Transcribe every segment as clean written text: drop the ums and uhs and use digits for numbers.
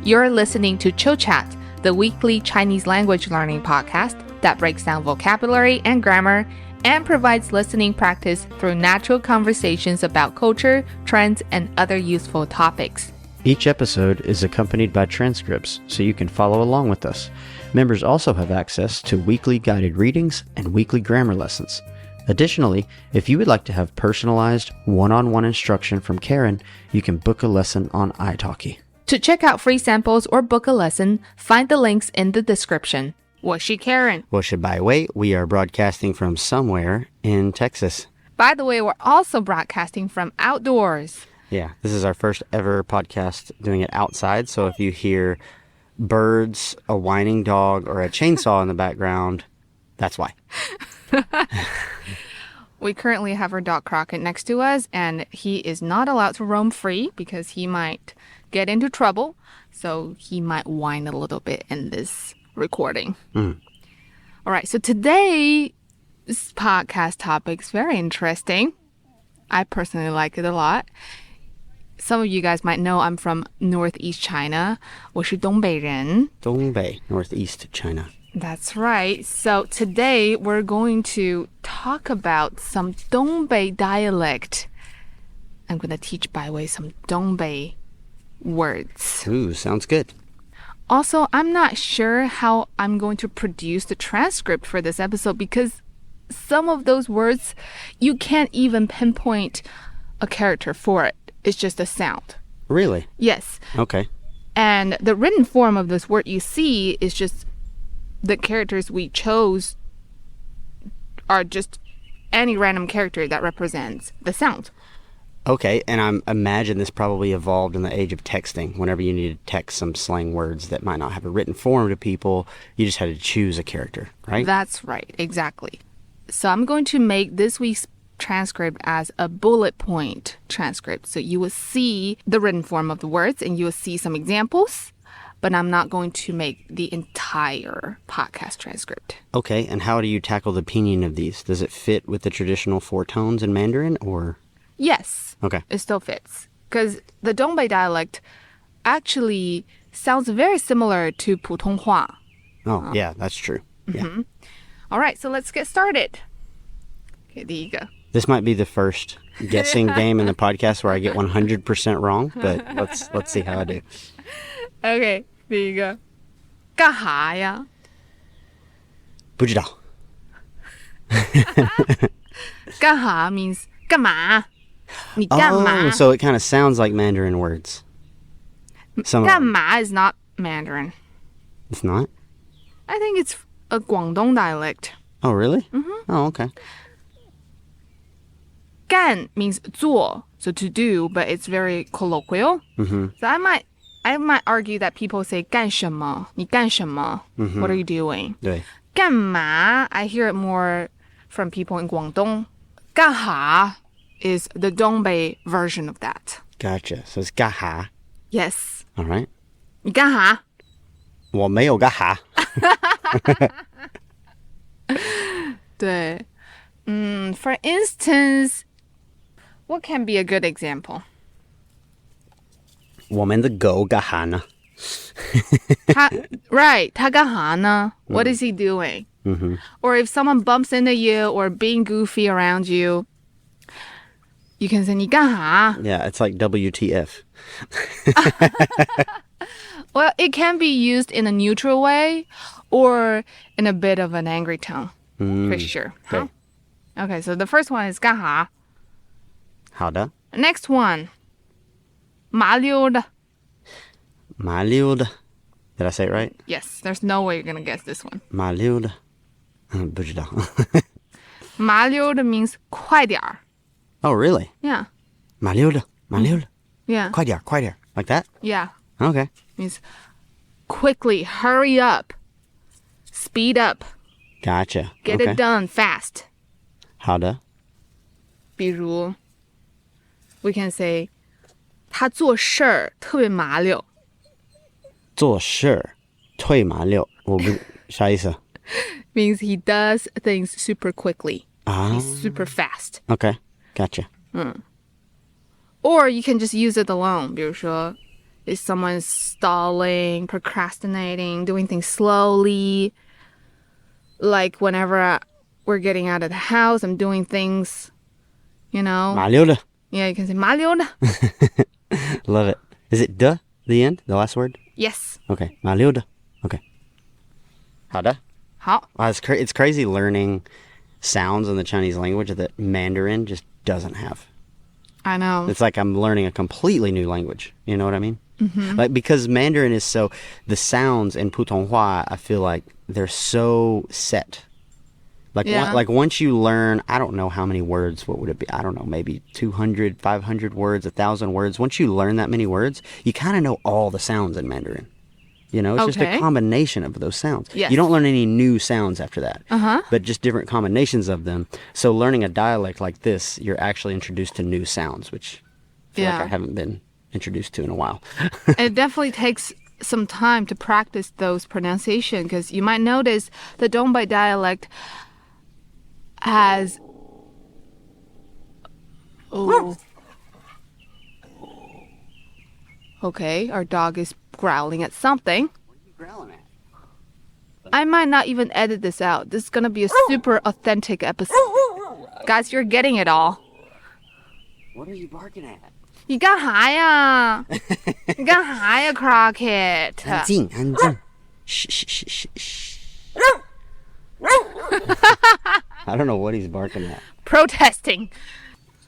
You're listening to Chill Chat, the weekly Chinese language learning podcast that breaks down vocabulary and grammar and provides listening practice through natural conversations about culture, trends, and other useful topics. Each episode is accompanied by transcripts, so you can follow along with us. Members also have access to weekly guided readings and weekly grammar lessons. Additionally, if you would like to have personalized, one-on-one instruction from Karen, you can book a lesson on italki. To check out free samples or book a lesson, find the links in the description. 我是 Karen. 我是百威. We are broadcasting from somewhere in Texas. By the way, we're also broadcasting from outdoors. Yeah, this is our first ever podcast doing it outside, so if you hear birds, a whining dog, or a chainsaw in the background, that's why. We currently have our dog Crockett next to us, and he is not allowed to roam free because he might get into trouble, so he might whine a little bit in this recording. All right, so today's podcast topic is very interesting. I personally like it a lot. Some of you guys might know I'm from Northeast China. 我是东北人. 东北, Northeast China. That's right. So today we're going to talk about some Dongbei dialect. I'm going to teach by way some Dongbei words. Ooh, sounds good. Also, I'm not sure how I'm going to produce the transcript for this episode because some of those words, you can't even pinpoint a character for it. It's just a sound. Really? Yes. Okay. And the written form of this word you see is just the characters we chose are just any random character that represents the sound. Okay, and I imagine this probably evolved in the age of texting. Whenever you needed to text some slang words that might not have a written form to people, you just had to choose a character, right? That's right, exactly. So I'm going to make this week's transcript as a bullet point transcript. So you will see the written form of the words and you will see some examples, but I'm not going to make the entire podcast transcript. Okay, and how do you tackle the pinyin of these? Does it fit with the traditional four tones in Mandarin, or? Yes. Okay. It still fits. Because the Dongbei dialect actually sounds very similar to 普通话. Oh, yeah, that's true. Yeah. All right, so let's get started. Okay, 第一个. This might be the first guessing game in the podcast where I get 100% wrong, but let's see how I do. Okay, 第一个. 干哈呀? 不知道. 干哈 means 干嘛? 你干嘛? Oh, so it kind of sounds like Mandarin words. 干嘛 is not Mandarin. It's not? I think it's a Guangdong dialect. Oh, really? Oh, okay. 干 means 做, so to do, but it's very colloquial. So I might argue that people say 干什么? 你干什么? What are you doing? 对. 干嘛? I hear it more from people in Guangdong. 干哈 is the Dongbei version of that. Gotcha. So it's 干哈. Yes. All right. 你干哈? 我没有干哈. 对. For instance, what can be a good example? 我们的狗干哈呢? Right. 他干哈呢? What is he doing? Or if someone bumps into you or being goofy around you, you can say 你干哈? Yeah, it's like WTF. Well, it can be used in a neutral way or in a bit of an angry tone, for sure. Okay. Okay, so the first one is 干哈? 好的. Next one, 麻溜的. 麻溜的. Did I say it right? Yes, there's no way you're going to guess this one. 麻溜的. 不知道. 麻溜的 means 快点儿. Oh, really? Yeah. 麻溜的. 麻溜的. Yeah. 快点, 快点. Like that? Yeah. Okay. Means quickly, hurry up, speed up, Gotcha. get okay. it done fast. 好的. 比如 we can say 他做事儿特别麻溜。做事忒麻溜，我不啥意思 Means he does things super quickly. Ah. He's super fast. Okay, gotcha. Or you can just use it alone. 比如说 is someone stalling, procrastinating, doing things slowly. Like whenever we're getting out of the house, I'm doing things, you know. 麻溜的. Yeah, you can say 麻溜的. Love it. Is it the end? The last word? Yes. Okay. 麻溜的. Okay. 好的. 好. Wow, it's crazy learning sounds in the Chinese language that Mandarin just doesn't have. I know. It's like I'm learning a completely new language. You know what I mean? Mm-hmm. Like, because Mandarin is so, the sounds in Putonghua, I feel like they're so set. Like, like once you learn, I don't know how many words, what would it be? I don't know, maybe 200, 500 words, 1,000 words. Once you learn that many words, you kind of know all the sounds in Mandarin. You know, it's just a combination of those sounds. Yes. You don't learn any new sounds after that, Uh-huh. but just different combinations of them. So learning a dialect like this, you're actually introduced to new sounds, which I feel like I haven't been introduced to in a while. It definitely takes some time to practice those pronunciation because you might notice the Dongbei dialect has... Oh. Okay, our dog is growling at something. What are you growling at? I might not even edit this out. This is going to be a super authentic episode. Guys, you're getting it all. What are you barking at? 你干哈呀？你干哈呀 Crockett? 安静，安静。Shh, shh, shh, shh, shh. I don't know what he's barking at. Protesting.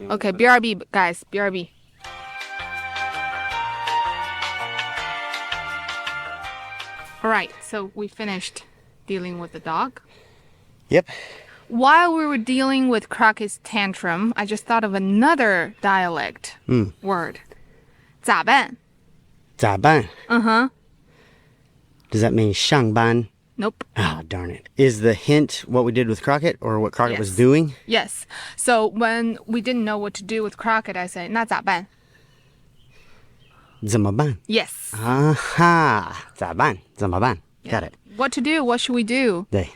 Okay, BRB, guys, BRB. All right, so we finished dealing with the dog. Yep. While we were dealing with Crockett's tantrum, I just thought of another dialect word. 咋办? 咋办? Uh-huh. Does that mean 上班? Nope. Ah, darn it. Is the hint what we did with Crockett or what Crockett was Yes. doing? Yes. So when we didn't know what to do with Crockett, I said, 那咋办? 怎么办? Yes. Aha. 咋办? 怎么办? Got it. What to do? What should we do? 对。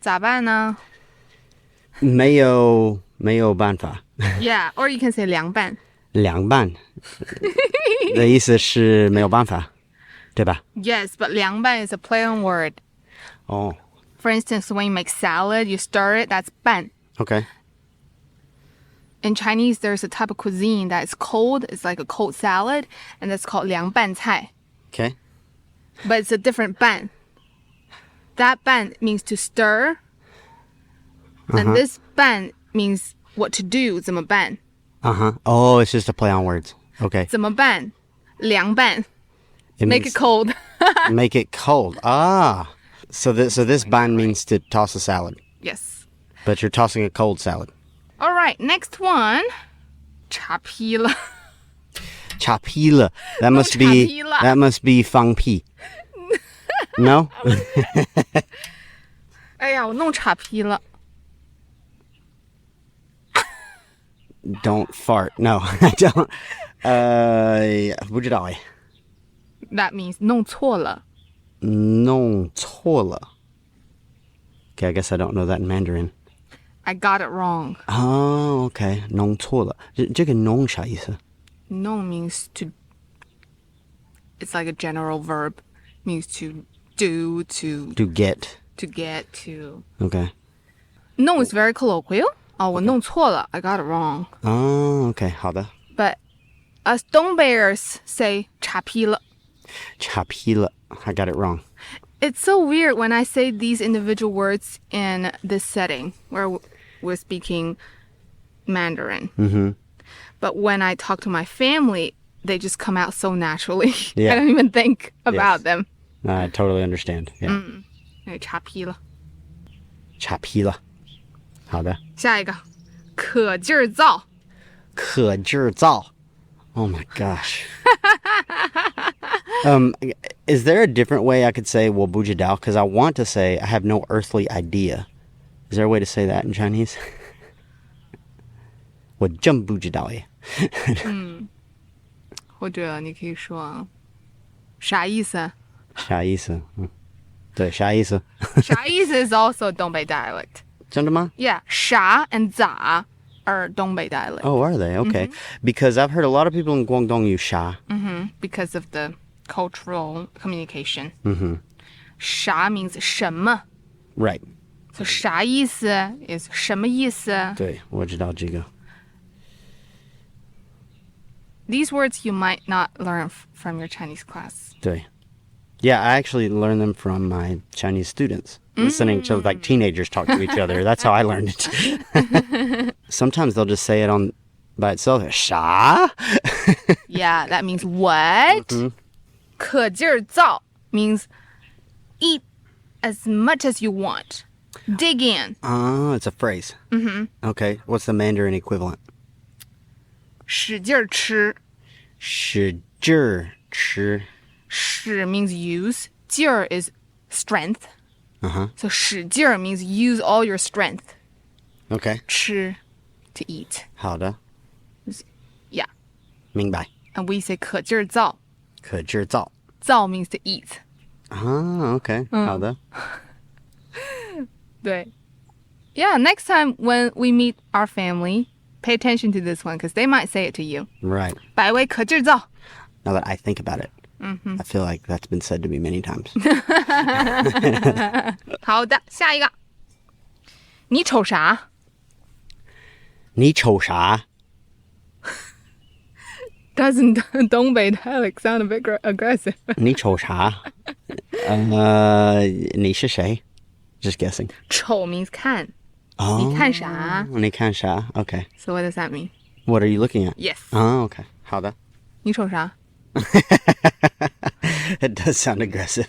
咋办呢? 没有办法. Yeah, or you can say 凉拌.凉拌的意思是没有办法，对吧? Yes, but 凉拌 is a play on word. Oh. For instance, when you make salad, you stir it, that's 拌. Okay. In Chinese, there's a type of cuisine that is cold. It's like a cold salad, and that's called 凉拌菜. Okay. But it's a different 拌. That 拌 means to stir. And this 拌 means what to do, 怎么办? Uh-huh. Oh, it's just a play on words. Okay. 怎么办? 凉拌. It Make means it cold. make it cold. Ah. So this ban means to toss a salad. Yes. But you're tossing a cold salad. All right, next one. 叉劈了. 叉劈了. That must be 放屁. No? 哎呀，我弄岔劈了. Don't fart. No, I don't. 不知道哎. That means 弄错了. 弄错了. Okay, I guess I don't know that in Mandarin. I got it wrong. Oh, okay. 弄错了. 这个弄啥意思? 弄 means to... It's like a general verb. Means to do, to get. to... Okay. 弄 is very colloquial. 哦，我弄错了. I got it wrong. Oh, okay. 好的. But us Dongbeiers say 叉劈了. 叉劈了. I got it wrong. It's so weird when I say these individual words in this setting where we're speaking Mandarin. Mm-hmm. But when I talk to my family, they just come out so naturally. Yeah. I don't even think about them. I totally understand. Yeah. 叉劈了. 叉劈了. 好的. 下一个，可劲儿造。可劲儿造. Oh my gosh. Is there a different way I could say 我不知道? Because I want to say I have no earthly idea. Is there a way to say that in Chinese? 我真不知道耶。或者你可以说啥意思？啥意思？对，啥意思？啥意思 is also Dongbei dialect. 真的吗? Yeah, 啥 and 咋 are Dongbei dialect. Oh, are they? Okay. Because I've heard a lot of people in Guangdong use 啥. Because of the cultural communication. 啥 means 什么 Right. So 啥意思 is 什么意思对，我知道这个。These words you might not learn from your Chinese class. 对。Yeah, I actually learned them from my Chinese students. Listening to like teenagers talk to each other. That's how I learned it. Sometimes they'll just say it on by itself. 啥 Yeah, that means what? 可劲儿造 means eat as much as you want. Dig in. Oh, it's a phrase. Okay, what's the Mandarin equivalent? 使劲儿吃使劲儿吃使 means use. 劲儿 is strength. So 使劲儿 means use all your strength. Okay. 吃 to eat. 好的 Yeah. 明白 And we say 可劲儿造可劲儿造造 means to eat. Okay. 好的对 Yeah, next time when we meet our family, pay attention to this one because they might say it to you. Right. 百味可劲儿造 Now that I think about it, I feel like that's been said to me many times. 好的，下一个。你瞅啥？你瞅啥 Doesn't 东北 dialect sound a bit aggressive? 你瞅啥你是谁 Just guessing. 瞅 means 看。 Oh, 你看啥？你看啥 Okay. So what does that mean? What are you looking at? Yes. Oh, okay. 好的你瞅啥？ It does sound aggressive.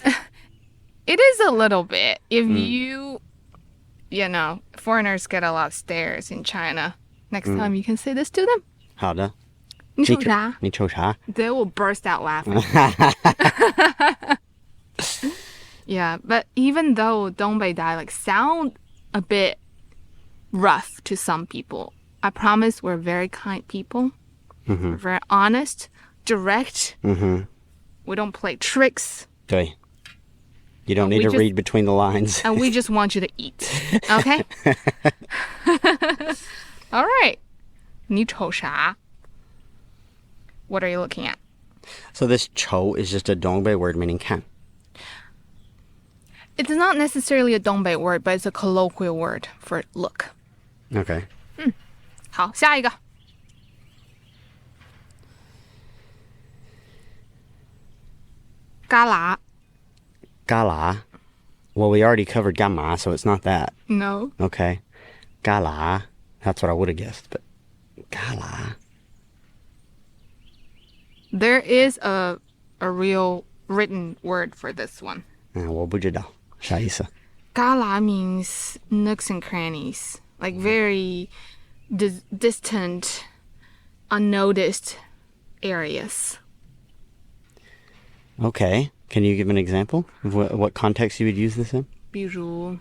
It is a little bit. If you know, foreigners get a lot of stares in China. Next time you can say this to them. 好的你瞅啥？你瞅啥 They will burst out laughing. Yeah, but even though Dongbei dialects sound a bit rough to some people, I promise we're very kind people. We're very honest, direct. We don't play tricks. 对 You don't need to read between the lines. And we just want you to eat. Okay? All right. 你瞅啥? What are you looking at? So this 瞅 is just a Dongbei word meaning 看 It's not necessarily a Dongbei word, but it's a colloquial word for look. Okay. 好，下一个。旮旯 Gala. Well, we already covered gamma, so it's not that. No. Okay. Gala. That's what I would have guessed, but gala. There is a real written word for this one. 我不知道啥意思 Gala means nooks and crannies, like very distant, unnoticed areas. Okay. Can you give an example of what context you would use this in? 比如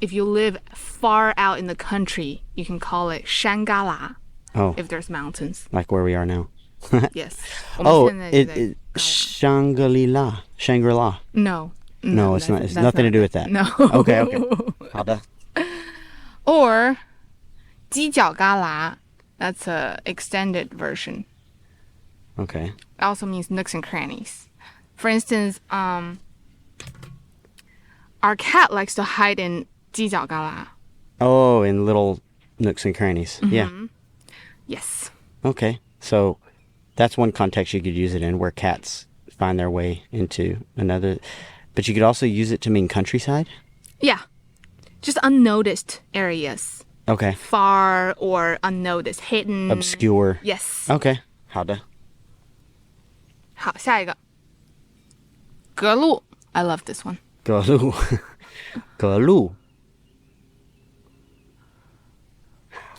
if you live far out in the country, you can call it 山旮旯 Oh, if there's mountains. like where we are now. Yes. Oh, 我们现在就在 it Shangri-La. Shangri-La. No. No, it's not. It's nothing to do with that. No. Okay. 好的 Or 犄角旮旯. That's a extended version. Okay. It also means nooks and crannies. For instance, our cat likes to hide in 犄角旮旯. Oh, in little nooks and crannies. Yeah. Yes. Okay. So that's one context you could use it in where cats find their way into another. But you could also use it to mean countryside? Yeah. Just unnoticed areas. Okay. Far or unnoticed, hidden. Obscure. Yes. Okay. 好的好，下一个。隔路. I love this one. 隔路隔路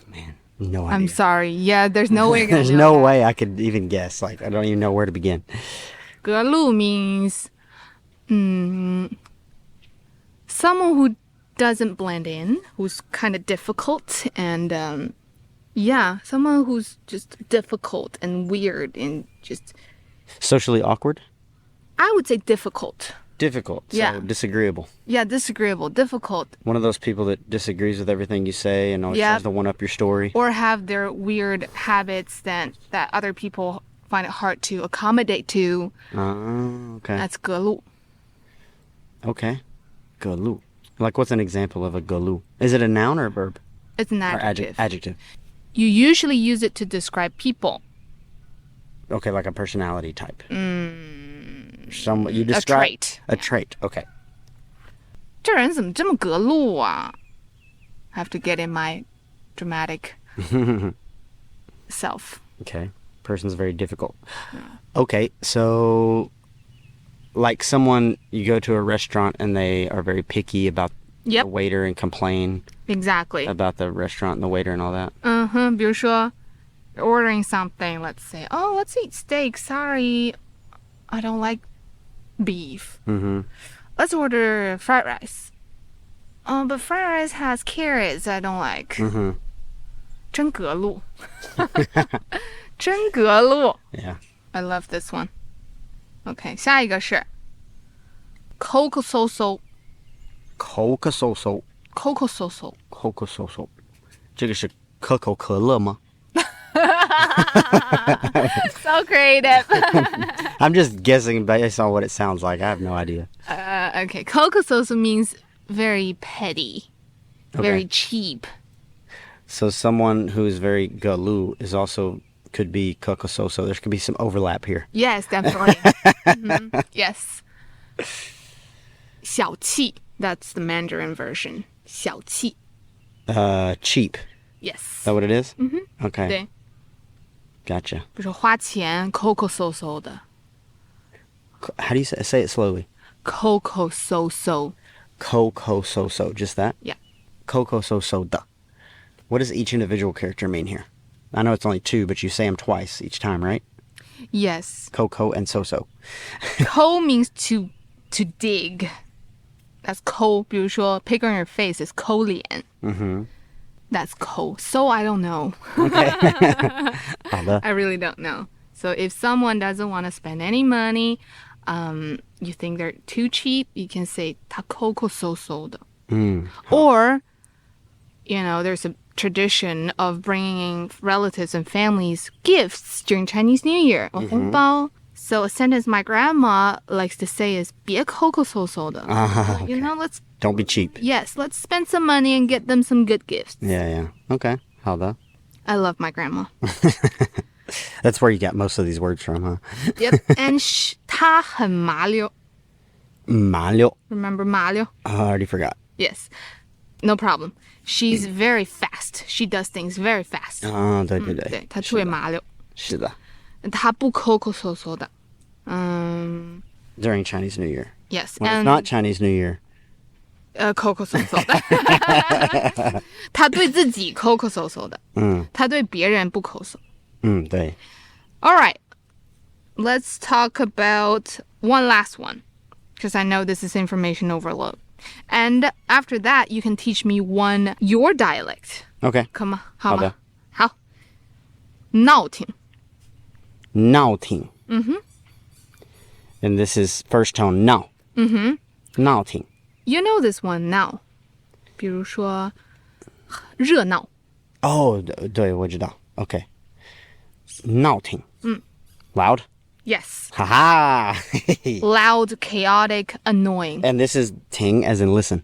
Man, no idea. I'm sorry. Yeah, there's no way. There's no way I could even guess. Like, I don't even know where to begin. 隔路 means someone who doesn't blend in, who's kind of difficult, and someone who's just difficult and weird and just Socially awkward? I would say difficult. Difficult. So Yeah. disagreeable. Yeah, disagreeable, difficult, One of those people that disagrees with everything you say and always Yeah. tries to one up your story. or have their weird habits that other people find it hard to accommodate to. Okay. That's 隔路. Okay. 隔路. Like, what's an example of a 隔路? Is it a noun or a verb? It's an Or adjective. adjective. You usually use it to describe people. Okay, like a personality type. You A describe trait. A trait. Okay. 这人怎么这么隔路啊? I have to get in my dramatic self. Okay. Person's very difficult. Okay, so like someone, you go to a restaurant and they are very picky about Yep. the waiter and complain Exactly. about the restaurant and the waiter and all that. 比如说 you're ordering something, let's say, oh, let's eat steak. Sorry, I don't like beef. Let's order fried rice. Oh, but fried rice has carrots I don't like. 真隔路. 真隔路. Yeah. I love this one. Okay, 下一个是 Coco so-so. Coca so-so. Coco so-so. Coca so-so. 这个是可口可乐吗? So creative. I'm just guessing based on what it sounds like. I have no idea. Okay, Coco so-so means very petty, very cheap. So someone who is very galu is also could be Coco so-so. There could be some overlap here. Yes, definitely. Yes. 小气, that's the Mandarin version. 小气. Cheap. Yes. Is that what it is? Okay. 对. Gotcha. 比如说花钱 Coco so-so 的. How do you say it slowly? Coco so-so. Coco so-so. Just that? Yeah. Coco so-so da. What does each individual character mean here? I know it's only two, but you say them twice each time, right? Yes. Coco and so-so. Ko means to dig. That's ko. 比如说 pick on your face is 抠脸. That's ko. So I don't know. Okay. 好的. I really don't know. So if someone doesn't want to spend any money, you think they're too cheap, you can say 他 Coco so-so 的. Or, there's a tradition of bringing relatives and families gifts during Chinese New Year. 红包. So a sentence my grandma likes to say is 别 Coco so-so 的. Okay. Let's Don't be cheap. Yes, let's spend some money and get them some good gifts. Yeah. Okay. 好的. I love my grandma. That's where you got most of these words from, huh? Yep. And 她很麻溜. 麻溜. Remember 麻溜? I already forgot. Yes. No problem. She's very fast. She does things very fast. 对，对，她特别麻溜。是的。她不 Coco so-so 的。During Chinese New Year. Yes. When and it's not Chinese New Year. Coco so-so 的。她对自己 Coco so-so 的。她对别人不 Coco。对。All right. Let's talk about one last one, because I know this is information overload. And after that, you can teach me your dialect. Okay. Come on. 好的。好。闹挺。闹挺. And this is first tone 闹. 闹挺. You know this one now. 比如说热闹. Oh, 对，我知道. Okay. 闹挺. Loud? Yes. Haha. Loud, chaotic, annoying. And this is ting as in listen.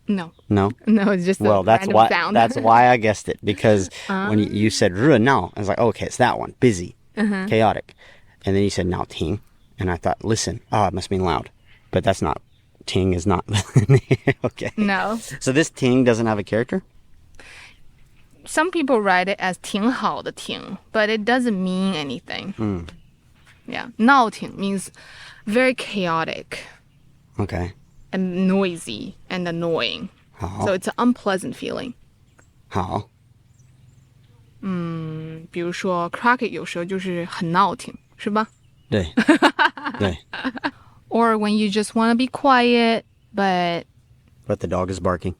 No. No? No, it's just a That's random why sound. that's why I guessed it, because when you said 热闹, I was like, okay, it's that one. Busy. Chaotic. And then you said 闹挺, and I thought listen. Oh, it must mean loud. But that's not. Ting is not. Okay. No. So this ting doesn't have a character? Some people write it as 挺好的挺, but it doesn't mean anything. Yeah. 闹挺 means very chaotic. Okay. And noisy and annoying. 好. So it's an unpleasant feeling. 好. 比如说 Crockett 有时候就是很闹挺，是吧？对。对. Or when you just want to be quiet, but the dog is barking.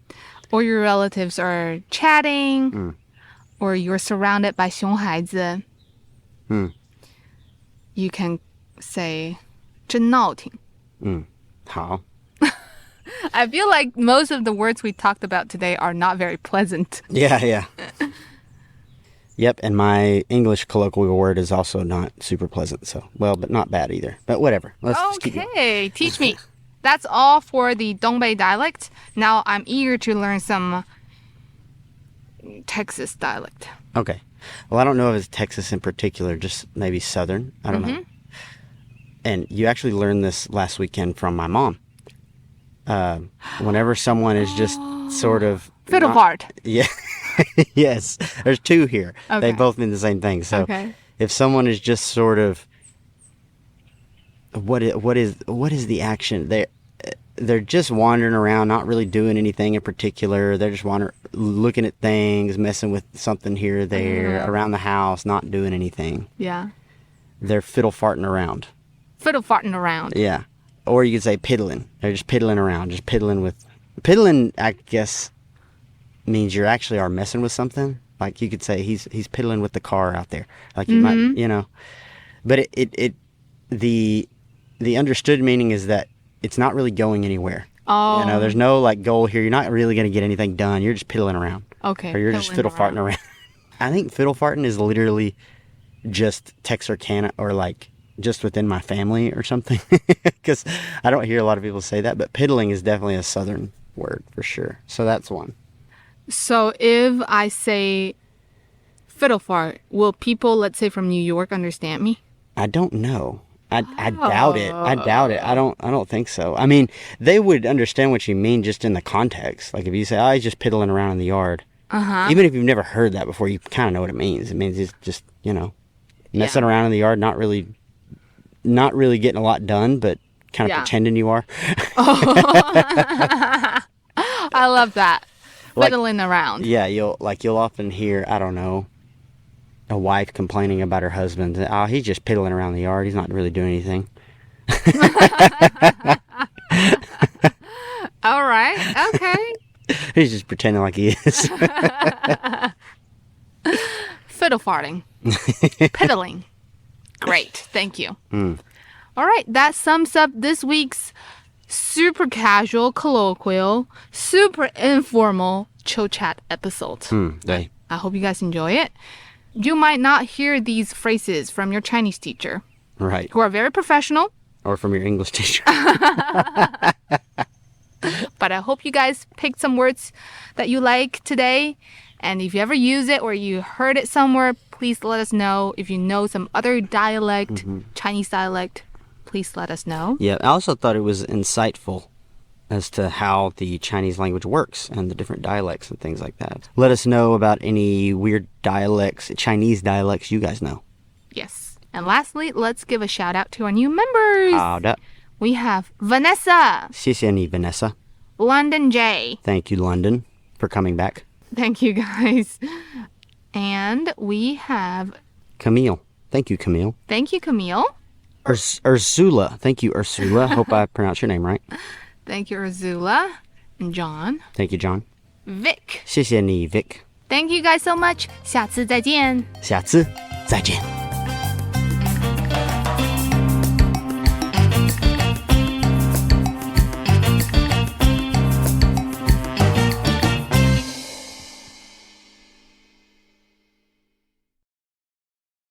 Or your relatives are chatting. Or you're surrounded by 熊孩子. You can say 真闹挺. 好. I feel like most of the words we talked about today are not very pleasant. Yeah. Yep, and my English colloquial word is also not super pleasant, so, well, but not bad either. But whatever. Let's just keep going. Okay, teach me. That's all for the Dongbei dialect. Now I'm eager to learn some Texas dialect. Okay. Well, I don't know if it's Texas in particular, just maybe Southern. I don't know. And you actually learned this last weekend from my mom. Whenever someone is just sort of... Fiddle fart. Yeah. Yes. There's two here. Okay. They both mean the same thing. So if someone is just sort of... What is the action? They're just wandering around, not really doing anything in particular. They're just looking at things, messing with something here or there, around the house, not doing anything. Yeah. They're fiddle farting around. Fiddle farting around. Yeah. Or you could say piddling. They're just piddling around, just piddling with... Piddling, I guess, means you actually are messing with something. Like you could say he's piddling with the car out there. Like you might, you know. But the understood meaning is that it's not really going anywhere. Oh. You know, there's no like goal here. You're not really going to get anything done. You're just piddling around. Okay. Or you're just fiddle farting around. I think fiddle farting is literally just Texarkana or like just within my family or something. Because I don't hear a lot of people say that. But piddling is definitely a Southern word for sure. So that's one. So if I say fiddle fart, will people, let's say from New York, understand me? I don't know. I doubt it. I doubt it. I don't think so. I mean, they would understand what you mean just in the context. Like if you say, "Oh, he's just piddling around in the yard," even if you've never heard that before, you kind of know what it means. It means he's just messing around in the yard, not really getting a lot done, but kind of pretending you are. I love that. Fiddling around. Yeah, you'll often hear, I don't know, a wife complaining about her husband. Oh, he's just piddling around the yard. He's not really doing anything. All right. Okay. He's just pretending like he is. Fiddle farting. Piddling. Great. Thank you. All right. That sums up this week's super casual, colloquial, super informal chill chat episode. I hope you guys enjoy it. You might not hear these phrases from your Chinese teacher. Right. Who are very professional. Or from your English teacher. But I hope you guys picked some words that you like today. And if you ever use it or you heard it somewhere, please let us know. If you know some other dialect, Chinese dialect, please let us know. Yeah, I also thought it was insightful as to how the Chinese language works and the different dialects and things like that. Let us know about any weird dialects, Chinese dialects you guys know. Yes. And lastly, let's give a shout out to our new members. 好的. We have Vanessa. 谢谢你, Vanessa. London J. Thank you, London, for coming back. Thank you, guys. And we have... Camille. Thank you, Camille. Thank you, Camille. Ursula. Thank you, Ursula. Hope I pronounced your name right. Thank you, Ursula. And John. Thank you, John. Vic. 谢谢你, Vic. Thank you guys so much. 下次再见. 下次再见.